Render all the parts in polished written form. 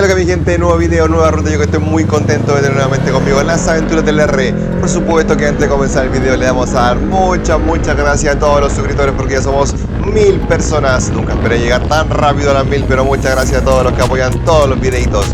¿Qué es lo que mi gente? Nuevo video, nueva ruta. Yo que estoy muy contento de tener nuevamente conmigo en las aventuras del Erre. Por supuesto que antes de comenzar el video le damos a dar muchas gracias a todos los suscriptores, porque ya somos 1000 personas. Nunca esperé llegar tan rápido a las 1000, pero muchas gracias a todos los que apoyan todos los videitos.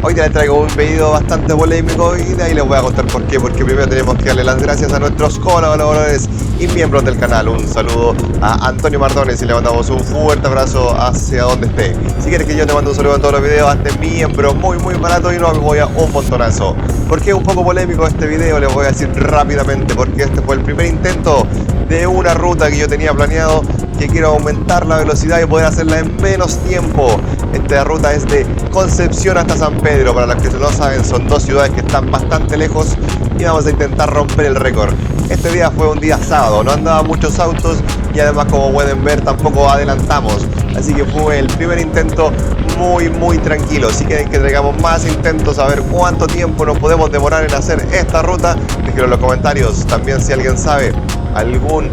Hoy les traigo un pedido bastante polémico y de ahí les voy a contar por qué. Porque primero tenemos que darle las gracias a nuestros colaboradores y miembros del canal. Un saludo a Antonio Mardones y le mandamos un fuerte abrazo hacia donde esté. Si quieres que yo te mande un saludo en todos los videos, hazte miembro muy barato y no me voy a un montonazo. ¿Por qué es un poco polémico este video? Les voy a decir rápidamente, porque este fue el primer intento de una ruta que yo tenía planeado, que quiero aumentar la velocidad y poder hacerla en menos tiempo. Esta ruta es de Concepción hasta San Pedro. Para los que no saben, son dos ciudades que están bastante lejos y vamos a intentar romper el récord. Este día fue un día sábado, no andaban muchos autos y además, como pueden ver, tampoco adelantamos. Así que fue el primer intento muy tranquilo. Si quieren que traigamos más intentos, a ver cuánto tiempo nos podemos demorar en hacer esta ruta, déjenlo en los comentarios. También, si alguien sabe algún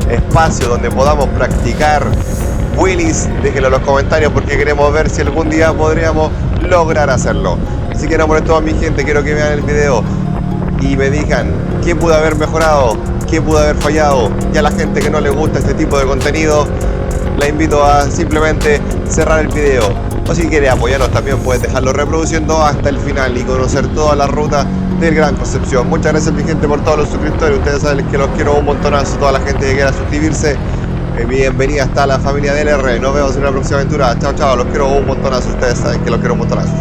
espacio donde podamos practicar wheelies, déjenlo en los comentarios, porque queremos ver si algún día podríamos lograr hacerlo. Así que no molesto a mi gente, quiero que vean el video y me digan qué pudo haber mejorado, qué pudo haber fallado. Y a la gente que no le gusta este tipo de contenido, la invito a simplemente cerrar el video. O si quiere apoyarnos, también puedes dejarlo reproduciendo hasta el final y conocer toda la ruta del Gran Concepción. Muchas gracias mi gente por todos los suscriptores. Ustedes saben que los quiero un montonazo. Toda la gente que quiera suscribirse, bienvenida hasta la familia del Erre. Nos vemos en una próxima aventura. Chao, los quiero un montonazo. Ustedes saben que los quiero un montonazo.